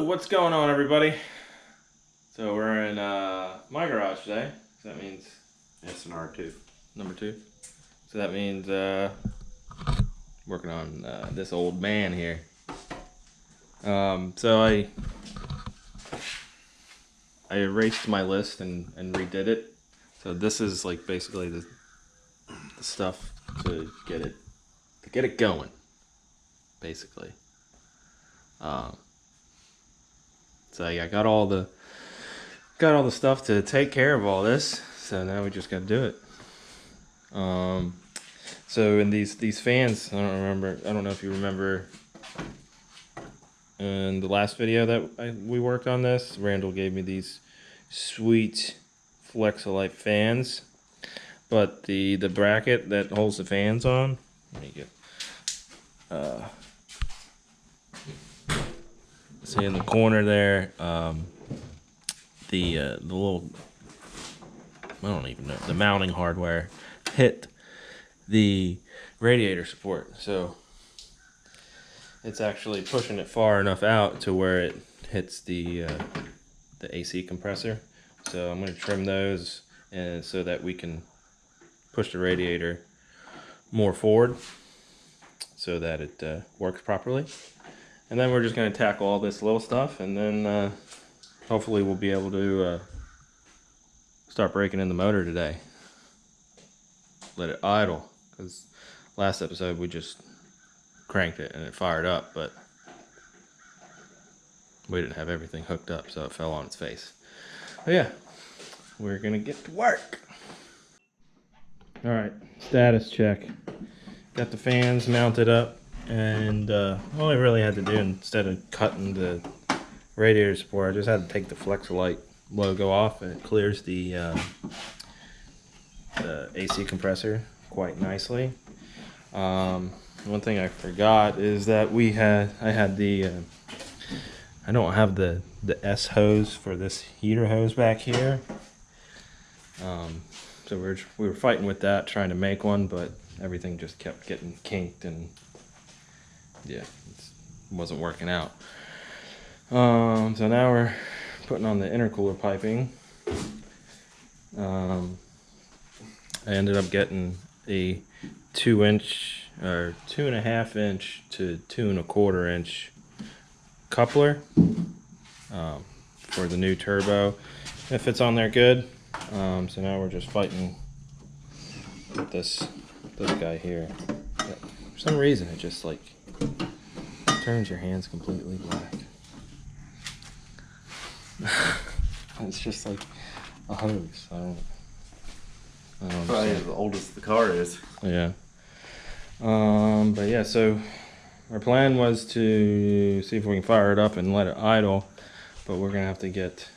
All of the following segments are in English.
Hello, what's going on, everybody? So we're in my garage today. So that means it's an R2. Number 2. So that means working on this old man here. So I erased my list and redid it. So this is like basically the stuff to get it going, basically. So yeah, I got all the stuff to take care of all this. So now we just got to do it. So in these fans, I don't know if you remember in the last video that we worked on this, Randall gave me these sweet Flexolite fans, but the bracket that holds the fans on, let me get see in the corner there, the little, I don't even know, the mounting hardware hit the radiator support, so it's actually pushing it far enough out to where it hits the AC compressor. So I'm going to trim those and so that we can push the radiator more forward so that it works properly. And then we're just going to tackle all this little stuff, and then hopefully we'll be able to start breaking in the motor today. Let it idle, because last episode we just cranked it and it fired up, but we didn't have everything hooked up, so it fell on its face. But yeah, we're gonna get to work. All right, status check. Got the fans mounted up, and all I really had to do, instead of cutting the radiator support, I just had to take the Flexolite logo off, and it clears the AC compressor quite nicely. One thing I forgot is that I had the I don't have the S hose for this heater hose back here. So we were fighting with that, trying to make one, but everything just kept getting kinked, and yeah, it wasn't working out. So now we're putting on the intercooler piping. I ended up getting a 2-inch or 2.5 inch to 2.25 inch coupler for the new turbo. It fits on there good. So now we're just fighting with this guy here. For some reason, it just like turns your hands completely black. It's just like a hose. I don't Probably as old as the car is. Yeah. But yeah, so our plan was to see if we can fire it up and let it idle, but we're gonna have to get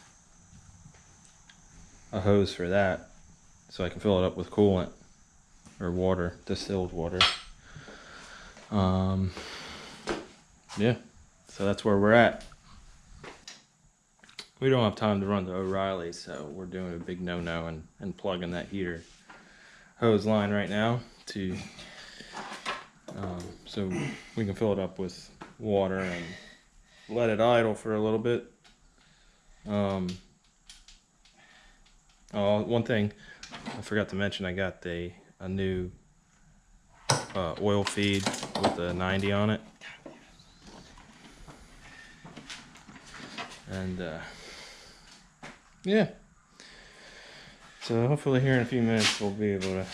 a hose for that so I can fill it up with coolant or water, distilled water. Yeah, so that's where we're at. We don't have time to run to O'Reilly's, so we're doing a big no-no and plugging that heater hose line right now to so we can fill it up with water and let it idle for a little bit. One thing I forgot to mention, I got a new oil feed with a 90 on it, and yeah, so hopefully here in a few minutes we'll be able to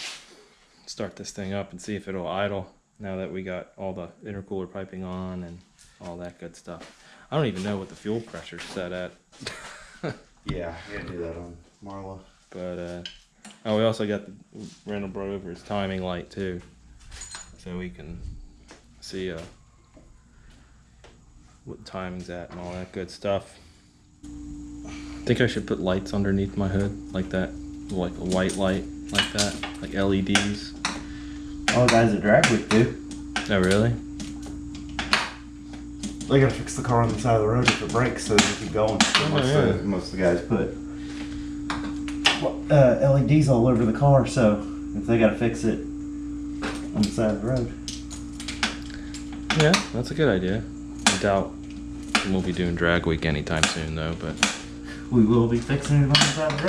start this thing up and see if it'll idle now that we got all the intercooler piping on and all that good stuff. I don't even know what the fuel pressure's set at. Yeah, you gotta do that on Marla. But oh, we also got the Randall brought over his timing light too, so we can see what the timing's at and all that good stuff. I think I should put lights underneath my hood like that, like a white light like that, like LEDs. All the guys at Dragwick do. Oh really? They gotta fix the car on the side of the road if it breaks so they keep going. Most of the guys put LEDs all over the car, so if they gotta fix it on the side of the road. Yeah, that's a good idea. I doubt We won't be doing drag week anytime soon, though. But We will be fixing it on the side of the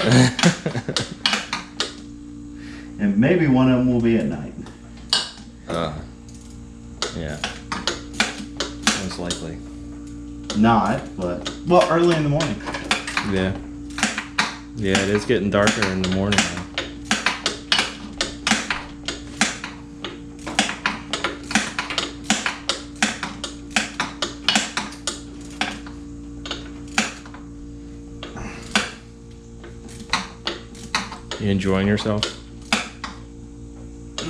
road. And maybe one of them will be at night. Yeah, most likely. Not, but well, early in the morning. Yeah. Yeah, it is getting darker in the morning now. You enjoying yourself?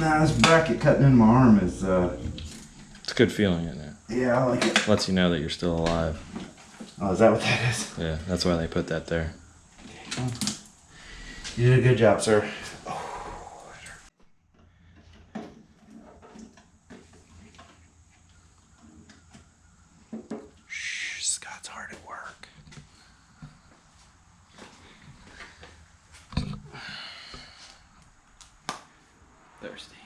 Nah, this bracket cutting in my arm is It's a good feeling, isn't it? yeah, I like it. Lets you know that you're still alive. Oh, is that what that is? Yeah, that's why they put that there. You did a good job, sir. Shh, Scott's hard at work. Thirsty.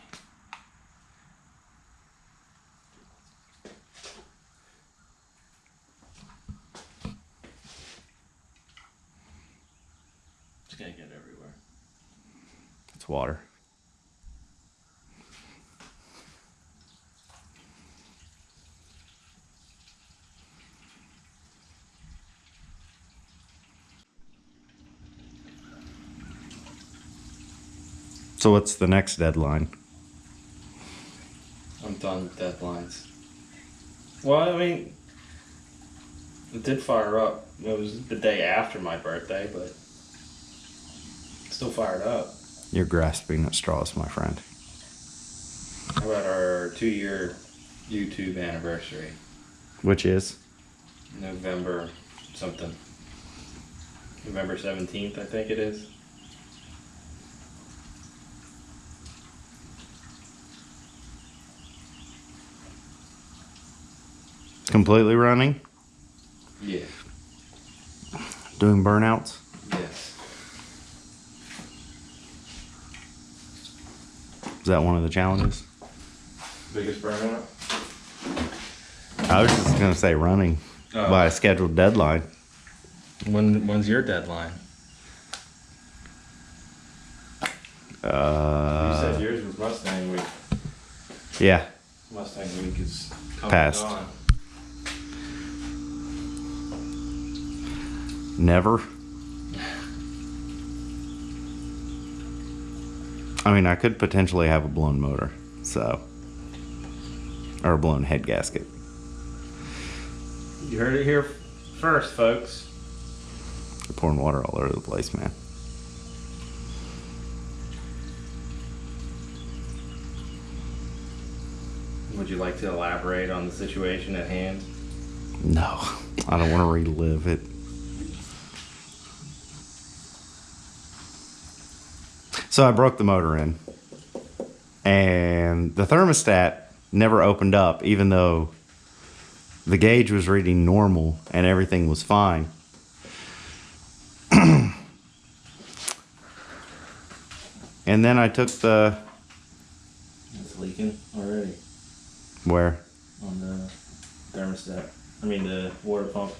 It's gonna get everywhere. It's water. So what's the next deadline? I'm done with deadlines. Well, I mean, it did fire up. It was the day after my birthday, but it's still fired up. You're grasping at straws, my friend. How about our 2-year YouTube anniversary? Which is? November something. November 17th, I think it is. Completely running? Yeah. Doing burnouts? Yes. Is that one of the challenges? Biggest burnout? I was just gonna say running by a scheduled deadline. When's your deadline? You said yours was Mustang Week. Yeah. Mustang Week is coming Passed. on. Never. I mean, I could potentially have a blown motor, so. Or a blown head gasket. You heard it here first, folks. You're pouring water all over the place, man. Would you like to elaborate on the situation at hand? No, I don't want to relive it. So I broke the motor in, and the thermostat never opened up, even though the gauge was reading normal and everything was fine. And then I took the... It's leaking already Where? on the thermostat. I mean the water pump.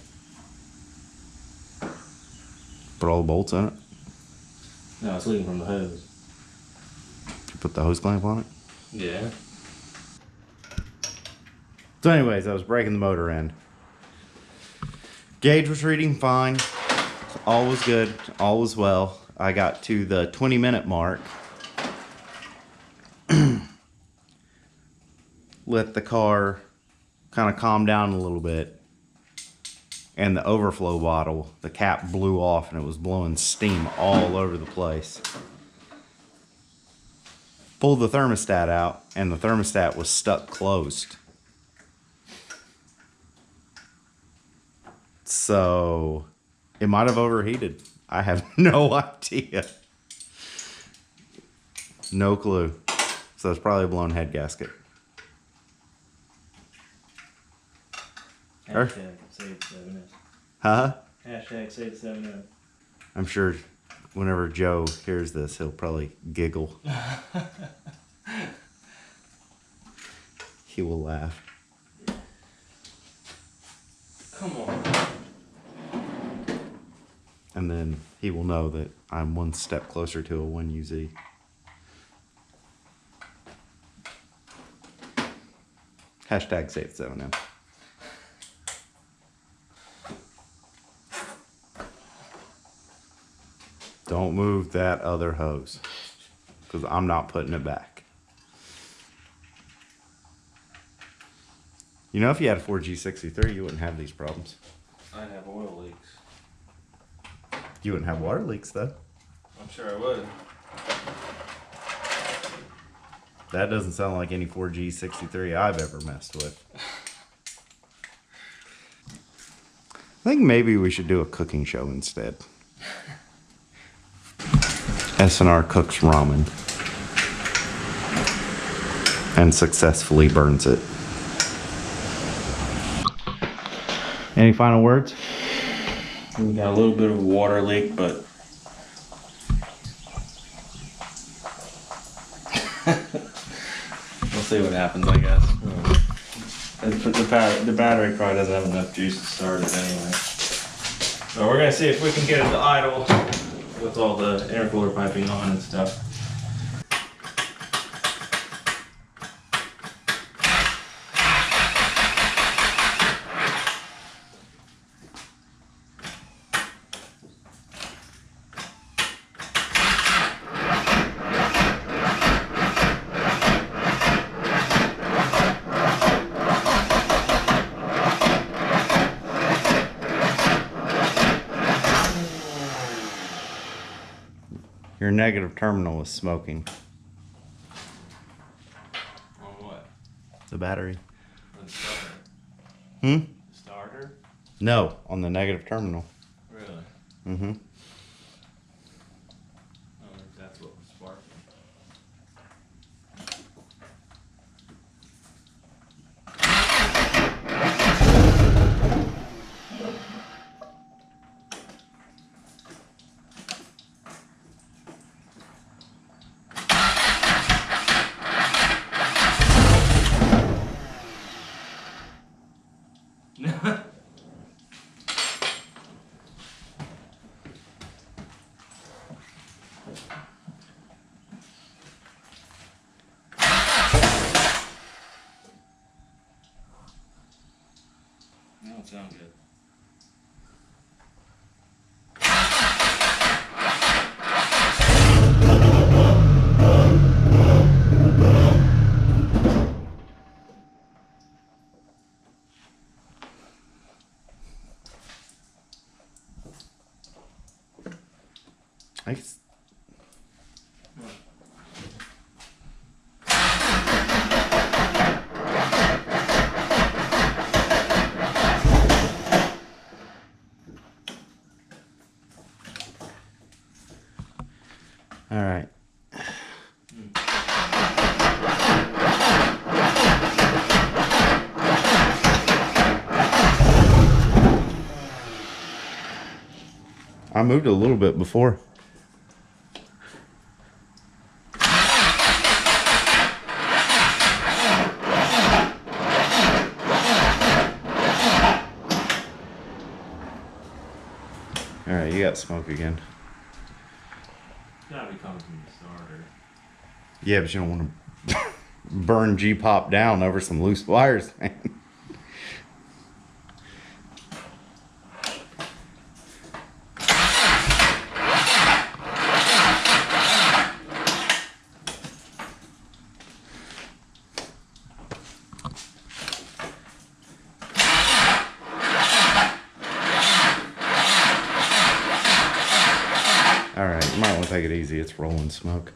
Put all the bolts in it? No, it's leaking from the hose. Did you put the hose clamp on it? Yeah. So anyways, I was breaking the motor end. Gauge was reading fine. All was good. All was well. I got to the 20-minute mark. Let the car kind of calm down a little bit. And the overflow bottle, the cap blew off and it was blowing steam all over the place. Pulled the thermostat out and the thermostat was stuck closed. So it might have overheated. I have no idea. No clue. So it's probably a blown head gasket. Hashtag save 7 Huh? Hashtag save 7 I'm sure whenever Joe hears this, he'll probably giggle. He will laugh. Come on. And then he will know that I'm one step closer to a 1UZ. Hashtag save 7M. Don't move that other hose, because I'm not putting it back. You know, if you had a 4G63, you wouldn't have these problems. I'd have oil leaks. You wouldn't have water leaks, though. I'm sure I would. That doesn't sound like any 4G63 I've ever messed with. I think maybe we should do a cooking show instead. SNR cooks ramen and successfully burns it. Any final words? We got a little bit of a water leak, but we'll see what happens, I guess. The battery probably doesn't have enough juice to start it anyway. So we're gonna see if we can get it to idle with all the intercooler piping on and stuff. Your negative terminal is smoking. On what? The battery. On the starter. Hmm? Starter? No, on the negative terminal. Really? Mm-hmm. I don't think that's what was sparking. Don't sound good. All right. I moved a little bit before. All right, you got smoke again. Gotta be coming from the starter. Yeah, but you don't want to burn G-pop down over some loose wires, man. All right, you might want to take it easy. It's rolling smoke.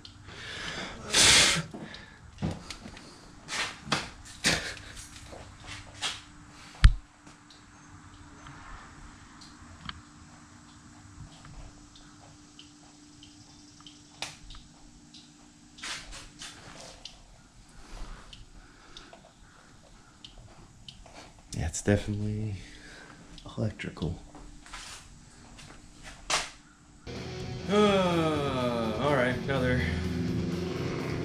Yeah, it's definitely electrical. All right, another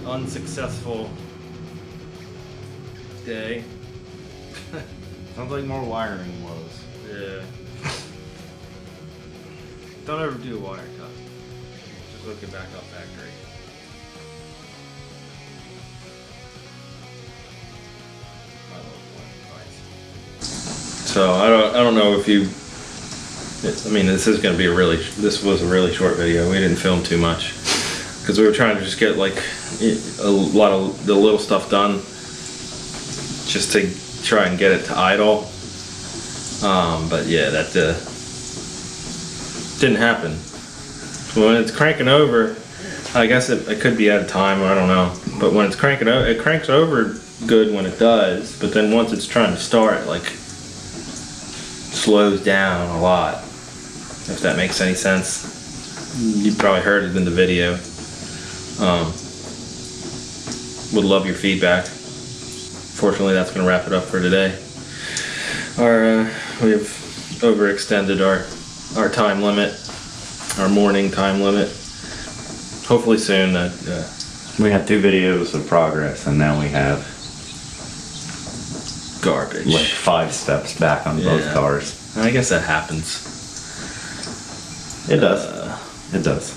unsuccessful day. Sounds like more wiring woes. Yeah. Don't ever do a wire cut. Just hook it back up factory. My little advice. So I don't know if you. I mean, this was a really short video. We didn't film too much because we were trying to just get like a lot of the little stuff done, just to try and get it to idle. But yeah, that didn't happen. When it's cranking over, I guess it could be out of time. I don't know. But when it's cranking over, it cranks over good when it does. But then once it's trying to start, like slows down a lot. If that makes any sense. You probably heard it in the video. Would love your feedback. Fortunately, that's going to wrap it up for today. We have overextended our time limit, our morning time limit. Hopefully soon. We had 2 videos of progress, and now we have garbage. like 5 steps back on both cars. I guess that happens. It does. It does.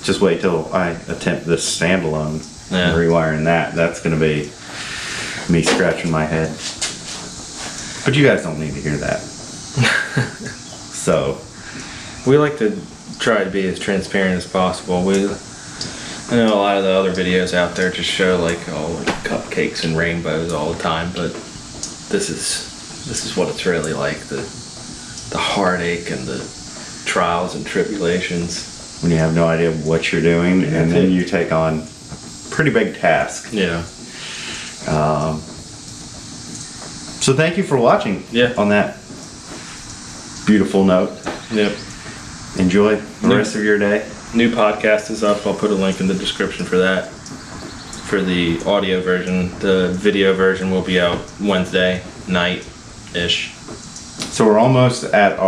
Just wait till I attempt this standalone and rewiring that. That's going to be me scratching my head. But you guys don't need to hear that. So we like to try to be as transparent as possible. I know a lot of the other videos out there just show like cupcakes and rainbows all the time, but this is what it's really like, the heartache and the trials and tribulations. When you have no idea what you're doing, and then you take on a pretty big task. Yeah. So thank you for watching. Yeah. On that beautiful note. Yep. Enjoy the rest of your day. New podcast is up. I'll put a link in the description for that. For the audio version. The video version will be out Wednesday night-ish. So we're almost at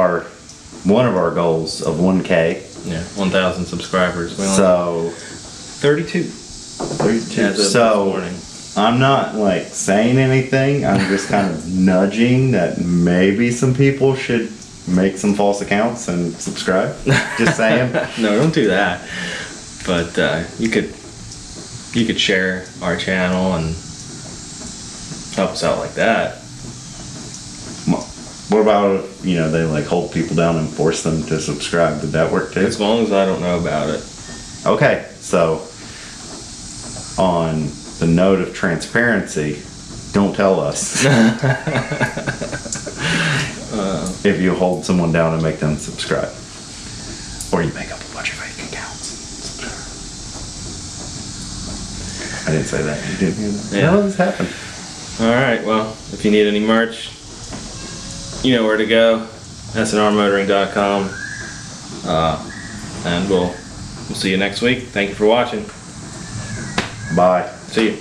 one of our goals of 1K. Yeah, 1,000 subscribers. So 32. 32. So I'm not like saying anything. I'm just kind of nudging that maybe some people should make some false accounts and subscribe. Just saying. No, don't do that. But you could share our channel and help us out like that. What about, they like hold people down and force them to subscribe? Did that work too? As long as I don't know about it. Okay, so on the note of transparency, don't tell us if you hold someone down and make them subscribe. Or you make up a bunch of fake accounts. I didn't say that. You didn't hear that? Yeah. No, this happened. Alright, well, if you need any merch, you know where to go. sandrmotoring.com. And we'll see you next week. Thank you for watching. Bye. See you.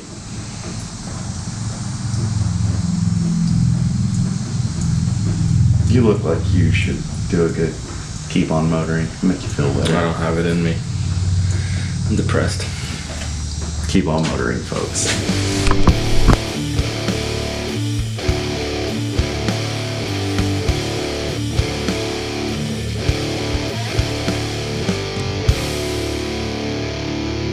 You look like you should do a good keep on motoring. Make you feel better. I don't have it in me. I'm depressed. Keep on motoring, folks.